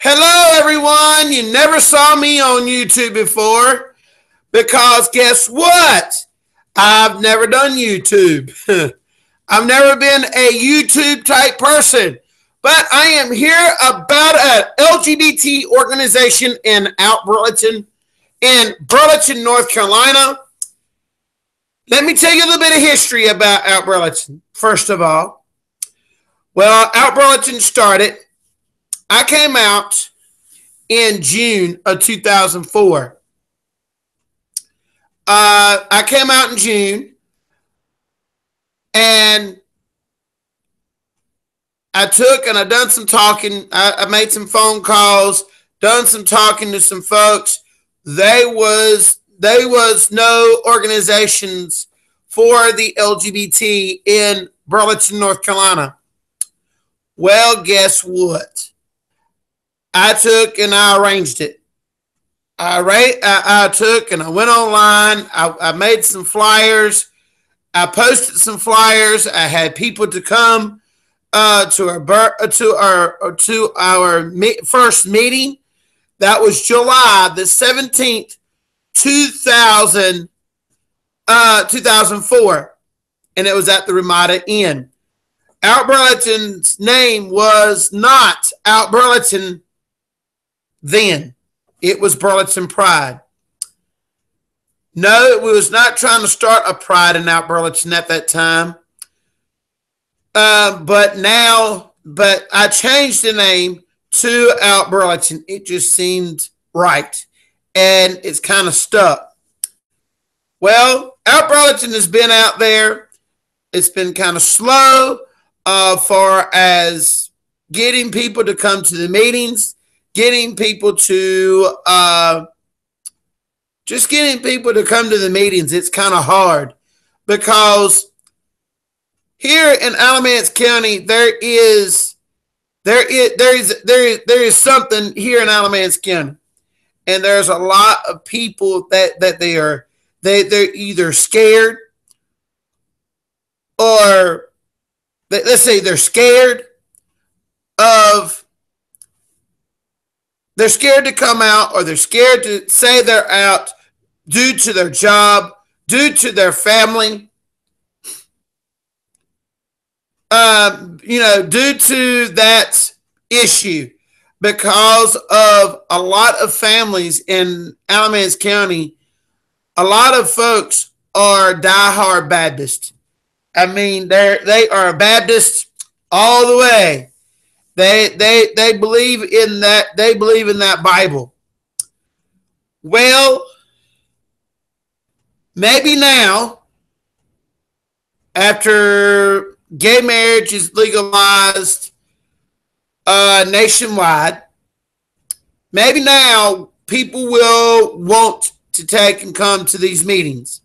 Hello, everyone. You never saw me on YouTube before because guess what? I've never done YouTube. I've never been a YouTube type person, but I am here about an LGBT organization in Burlington, North Carolina. Let me tell you a little bit of history about Out Burlington. First of all, Out Burlington started. I came out in June of 2004. I came out in June, and I done some talking. I made some phone calls, done some talking to some folks. They was no organizations for the LGBT in Burlington, North Carolina. Well, guess what? I took and I arranged it. I took and I went online. I made some flyers. I posted some flyers. I had people to come to our first meeting. That was July the 17th, 2004, and it was at the Ramada Inn. Out Burlington's name was not Out Burlington then. It was Burlington Pride. No, we was not trying to start a pride in Out Burlington at that time. But I changed the name to Out Burlington. It just seemed right, and it's kind of stuck. Well, Out Burlington has been out there. It's been kind of slow far as getting people to come to the meetings, getting people to come to the meetings. It's kind of hard because here in Alamance County there is something here in Alamance County, and there's a lot of people that they're either scared, or let's say they're scared to come out, or they're scared to say they're out due to their job, due to their family, due to that issue, because of a lot of families in Alamance County. A lot of folks are diehard Baptists. I mean, they are Baptists all the way. They believe in that. They believe in that Bible. Well, maybe now, after gay marriage is legalized nationwide, maybe now people will want to take and come to these meetings.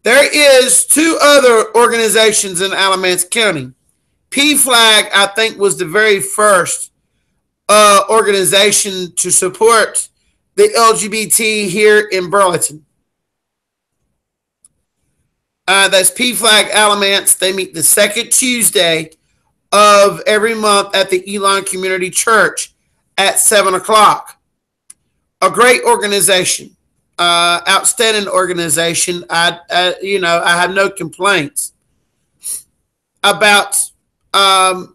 There is two other organizations in Alamance County. PFLAG, I think, was the very first organization to support the LGBT here in Burlington. That's PFLAG Alamance. They meet the second Tuesday of every month at the Elon Community Church at 7 o'clock. A great organization, outstanding organization. I have no complaints about PFLAG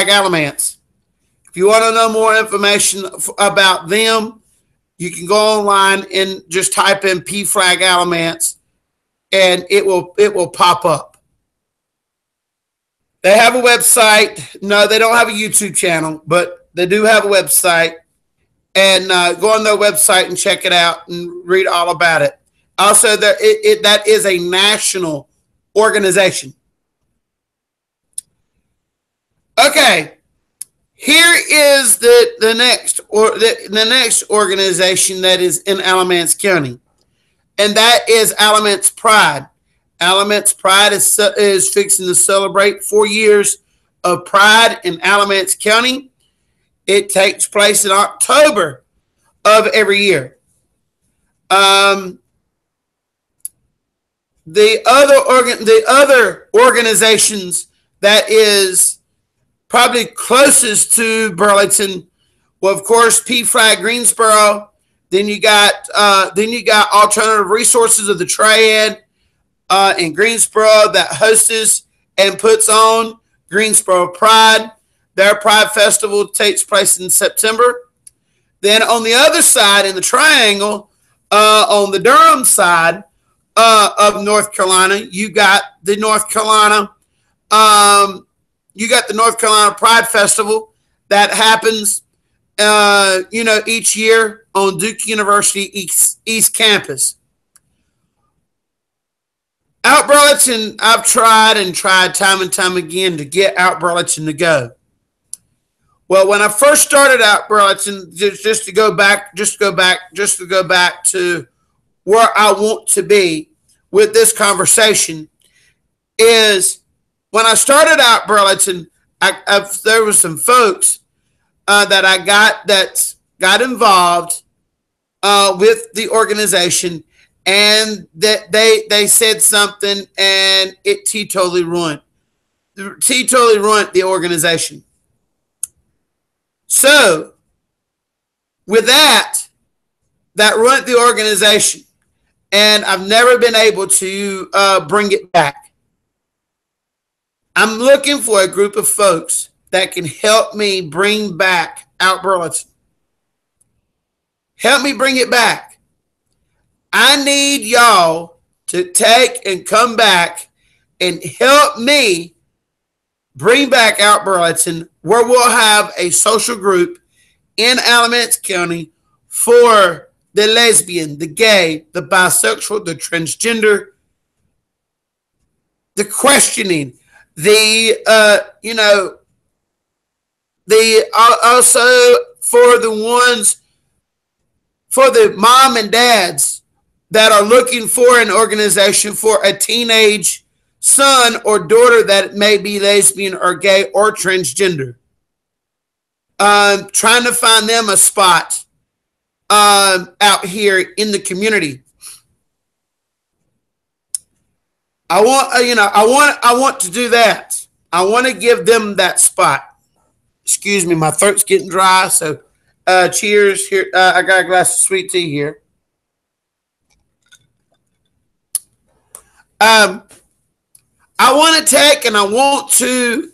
Alamance. If you want to know more information about them, you can go online and just type in PFLAG Alamance, and it will pop up. They have a website. No, they don't have a YouTube channel, but they do have a website. And go on their website and check it out and read all about it. Also, that is a national organization. Okay, here is the next organization that is in Alamance County, and that is Alamance Pride. Alamance Pride is fixing to celebrate 4 years of Pride in Alamance County. It takes place in October of every year. The other organizations that is probably closest to Burlington. Well, of course, P-Flag Greensboro. Then you got Alternative Resources of the Triad in Greensboro that hosts and puts on Greensboro Pride. Their Pride Festival takes place in September. Then on the other side, in the triangle, on the Durham side of North Carolina, you got the North Carolina Pride Festival that happens, each year on Duke University East Campus. Out Burlington, I've tried time and time again to get Out Burlington to go. Well, when I first started Out Burlington, just to go back to where I want to be with this conversation, is when I started Out Burlington, there were some folks that I got involved with the organization, and that they said something, and it totally ruined the organization. So, with that ruined the organization, and I've never been able to bring it back. I'm looking for a group of folks that can help me bring back Out Burlington. Help me bring it back. I need y'all to take and come back and help me bring back Out Burlington, where we'll have a social group in Alamance County for the lesbian, the gay, the bisexual, the transgender, the questioning, also for the mom and dads that are looking for an organization for a teenage son or daughter that may be lesbian or gay or transgender. Trying to find them a spot out here in the community. I want to do that. I want to give them that spot. Excuse me, my throat's getting dry, so cheers. Here, I got a glass of sweet tea here. I want to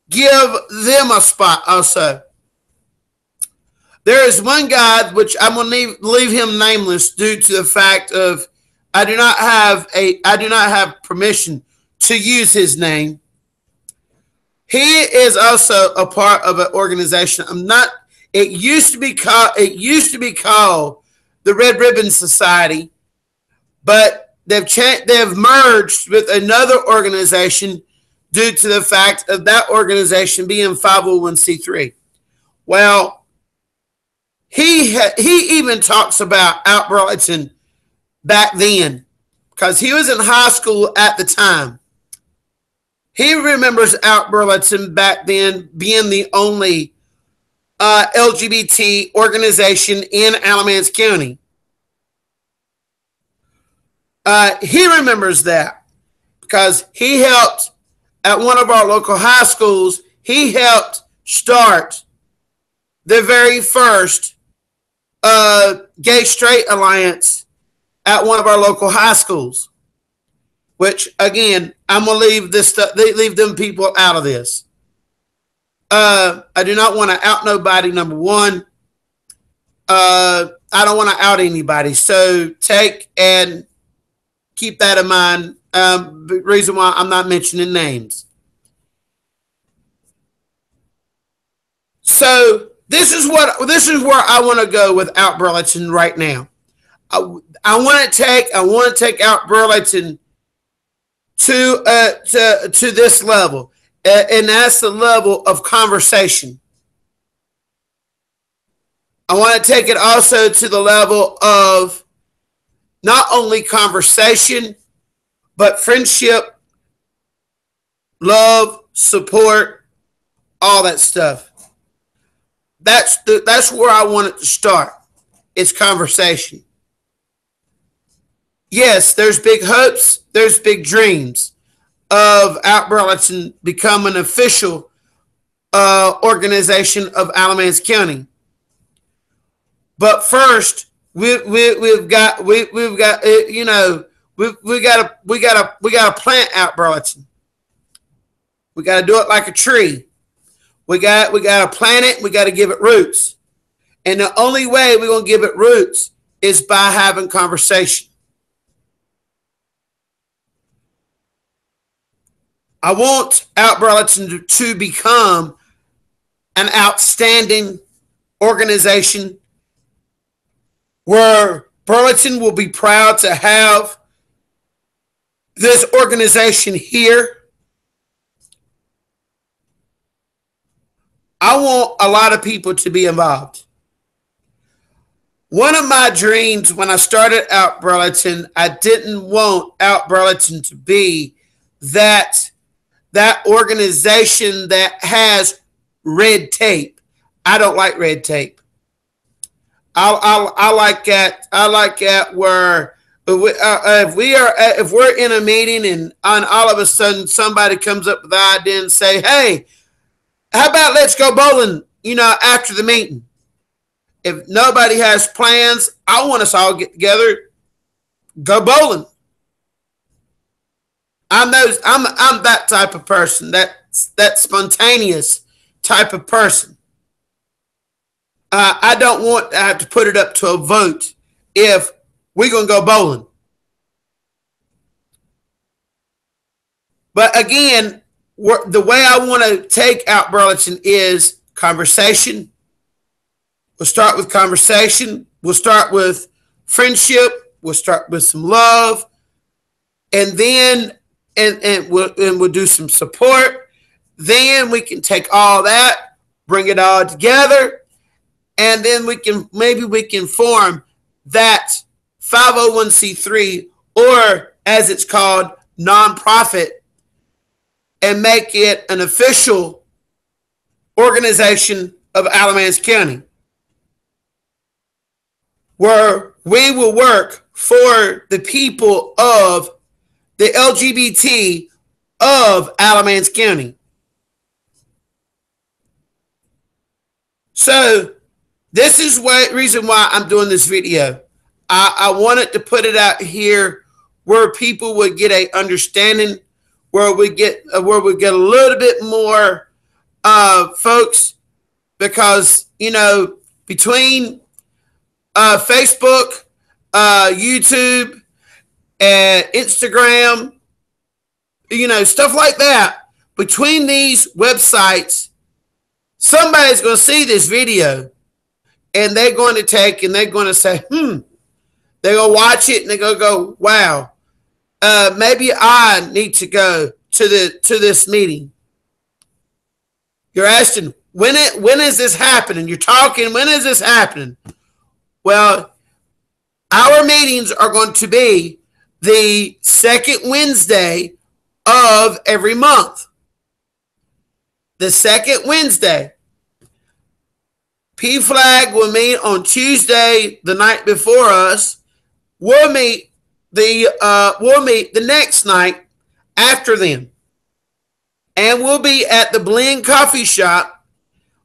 give them a spot also. There is one guy, which I'm going to leave him nameless due to the fact of I do not have permission to use his name. He is also a part of an organization. It used to be called the Red Ribbon Society, but they've merged with another organization due to the fact of that organization being 501c3. Well, he even talks about Out Burlington back then because he was in high school at the time. He remembers Out Burlington back then being the only LGBT organization in Alamance County. He remembers that because he helped at one of our local high schools. He helped start the very first gay-straight alliance at one of our local high schools. Which, again, I'm going to leave them people out of this. I do not want to out nobody, number one. I don't want to out anybody. So take and keep that in mind. The reason why I'm not mentioning names. So this is where I want to go with Out Burlington right now. I want to take Out Burlington to this level, and that's the level of conversation. I want to take it also to the level of not only conversation, but friendship, love, support, all that stuff. That's where I want it to start. It's conversation. Yes, there's big hopes, there's big dreams of Out Burlington becoming official organization of Alamance County. But first, we've got to plant out Burlington. We got to do it like a tree. We got to plant it. We got to give it roots. And the only way we're going to give it roots is by having conversation. I want Out Burlington to become an outstanding organization where Burlington will be proud to have this organization here. I want a lot of people to be involved. One of my dreams when I started Out Burlington, I didn't want Out Burlington to be that organization that has red tape. I don't like red tape. I like that. I like that where if we're in a meeting and all of a sudden somebody comes up with the idea and say, "Hey, how about let's go bowling?" After the meeting. If nobody has plans, I want us all to get together, go bowling. I'm that type of person. That spontaneous type of person. I don't want to have to put it up to a vote if we're going to go bowling. But again, the way I want to take Out Burlington is conversation. We'll start with conversation. We'll start with friendship. We'll start with some love. And then we'll do some support. Then we can take all that, bring it all together, and then we can form that 501c3, or as it's called, nonprofit, and make it an official organization of Alamance County, where we will work for the people of the LGBT of Alamance County. So this is the reason why I'm doing this video. I wanted to put it out here where people would get a understanding, where we get a little bit more folks, because between Facebook, YouTube, and Instagram, stuff like that. Between these websites, somebody's going to see this video, and they're going to say, they're going to watch it, and they're going to go, wow, maybe I need to go to this meeting. You're asking, when is this happening? You're talking, when is this happening? Well, our meetings are going to be the second Wednesday of every month. The second Wednesday. P-Flag will meet on Tuesday, the night before us. We'll meet the next night after them. And we'll be at the Bling Coffee Shop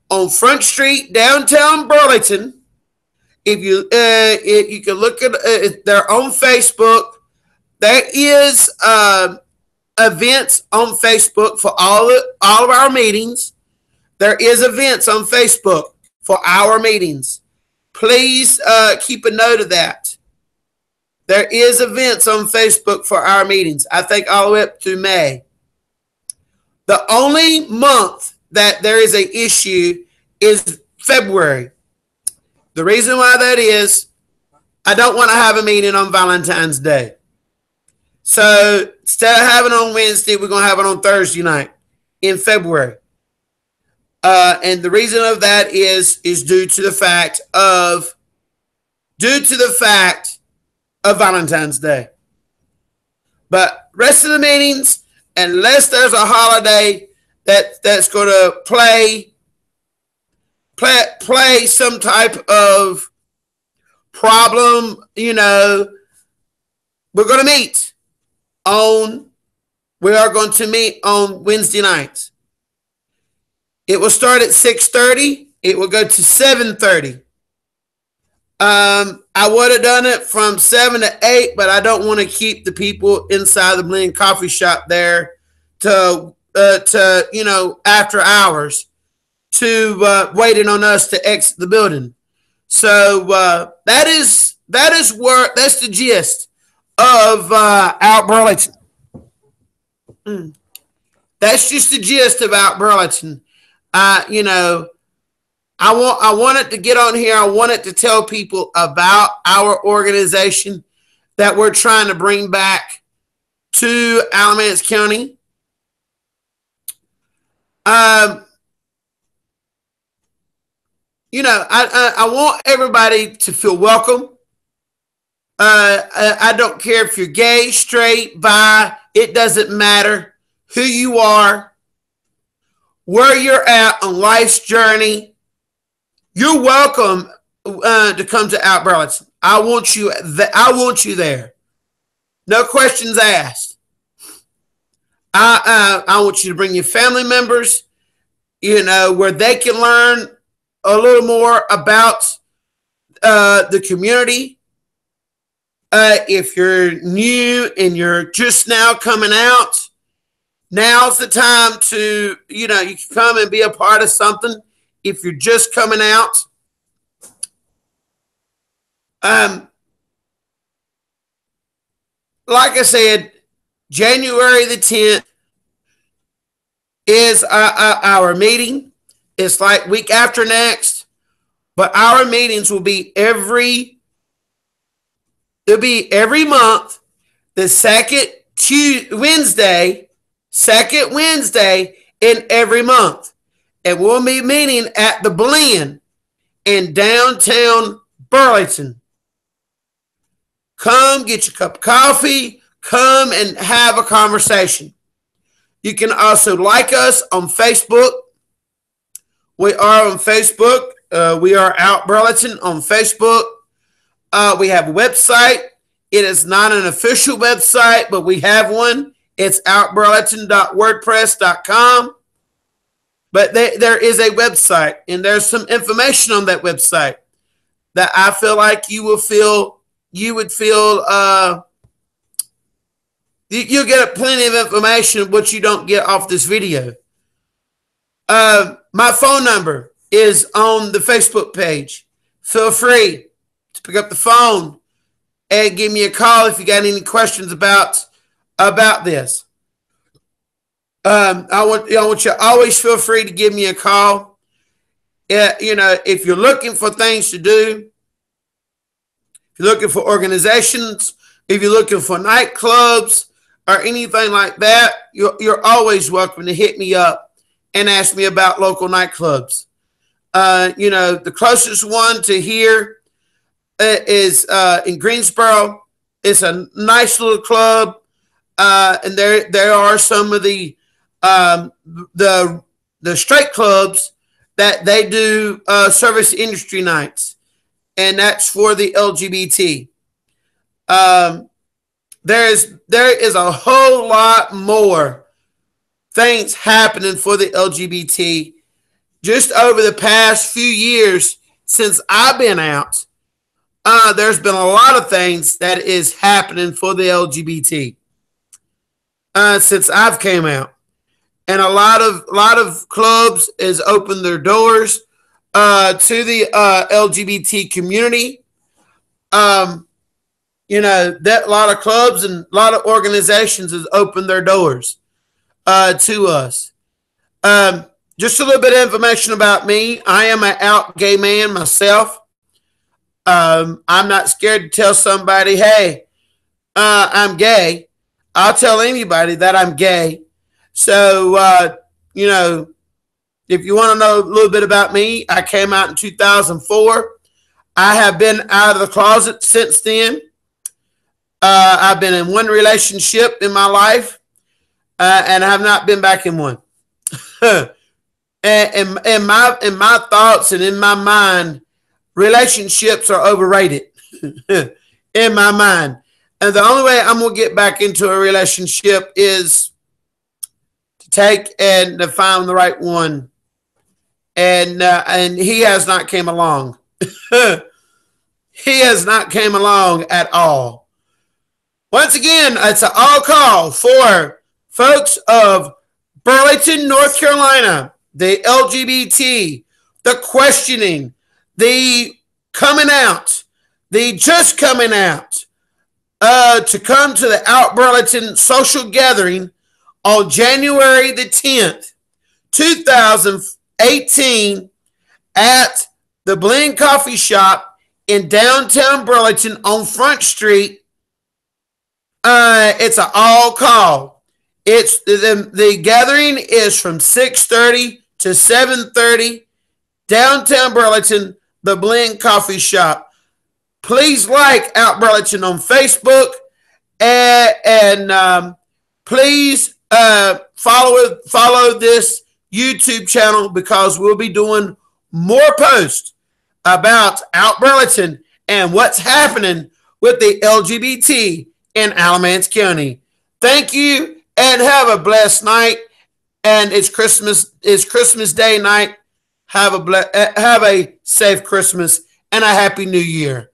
on Front Street, downtown Burlington. If you can look at their own Facebook, there is events on Facebook for all of our meetings. There is events on Facebook for our meetings. Please keep a note of that. There is events on Facebook for our meetings. I think all the way up through May. The only month that there is an issue is February. The reason why that is, I don't want to have a meeting on Valentine's Day. So instead of having it on Wednesday, we're going to have it on Thursday night in February. And the reason of that is due to the fact of Valentine's Day. But rest of the meetings, unless there's a holiday that's going to play some type of problem, we're going to meet on Wednesday nights. It will start at 6:30. It will go to 7:30. I would have done it from 7 to 8, but I don't want to keep the people inside the Blend Coffee Shop there to after hours to waiting on us to exit the building. So that's the gist of Out Burlington. That's just the gist about Burlington. I wanted to get on here. I wanted to tell people about our organization that we're trying to bring back to Alamance County. I want everybody to feel welcome. I don't care if you're gay, straight, bi. It doesn't matter who you are, where you're at on life's journey. You're welcome to come to Out Burlington. I want you there. No questions asked. I want you to bring your family members, where they can learn a little more about the community. If you're new and you're just now coming out, now's the time to, you can come and be a part of something. If you're just coming out, like I said, January the 10th is our meeting. It's like week after next, but our meetings will be every month, the second Wednesday in every month. And we'll be meeting at the Blend in downtown Burlington. Come get your cup of coffee. Come and have a conversation. You can also like us on Facebook. We are on Facebook. We are Out Burlington on Facebook. We have a website. It is not an official website, but we have one. It's outburlington.wordpress.com. But there is a website, and there's some information on that website that I feel like you'll get plenty of information, which you don't get off this video. My phone number is on the Facebook page. Feel free to pick up the phone and give me a call if you got any questions about this. I want you to always feel free to give me a call. If you're looking for things to do, if you're looking for organizations, if you're looking for nightclubs or anything like that, you're always welcome to hit me up and ask me about local nightclubs. The closest one to here is in Greensboro. It's a nice little club, and there are some of the straight clubs that they do service industry nights, and that's for the LGBT. There is a whole lot more things happening for the LGBT just over the past few years since I've been out. There's been a lot of things that is happening for the LGBT since I've came out. And a lot of clubs has opened their doors to the LGBT community. That a lot of clubs and a lot of organizations has opened their doors to us. Just a little bit of information about me. I am an out gay man myself. I'm not scared to tell somebody, hey, I'm gay. I'll tell anybody that I'm gay. So, if you want to know a little bit about me, I came out in 2004. I have been out of the closet since then. I've been in one relationship in my life, and I have not been back in one. and in my thoughts and in my mind, relationships are overrated in my mind. And the only way I'm going to get back into a relationship is to take and to find the right one and he has not came along. He has not came along at all. Once again, it's an all call for folks of Burlington, North Carolina, the LGBT, the questioning, the coming out, the just coming out, to come to the Out Burlington social gathering on January the 10th, 2018 at the Bling Coffee Shop in downtown Burlington on Front Street. It's an all call. It's the gathering is from 6:30 to 7:30, downtown Burlington, the Bling Coffee Shop. Please like Out Burlington on Facebook, and please follow this YouTube channel, because we'll be doing more posts about Out Burlington and what's happening with the LGBT in Alamance County. Thank you, and have a blessed night. And it's Christmas Day night. Have a safe Christmas and a happy New Year.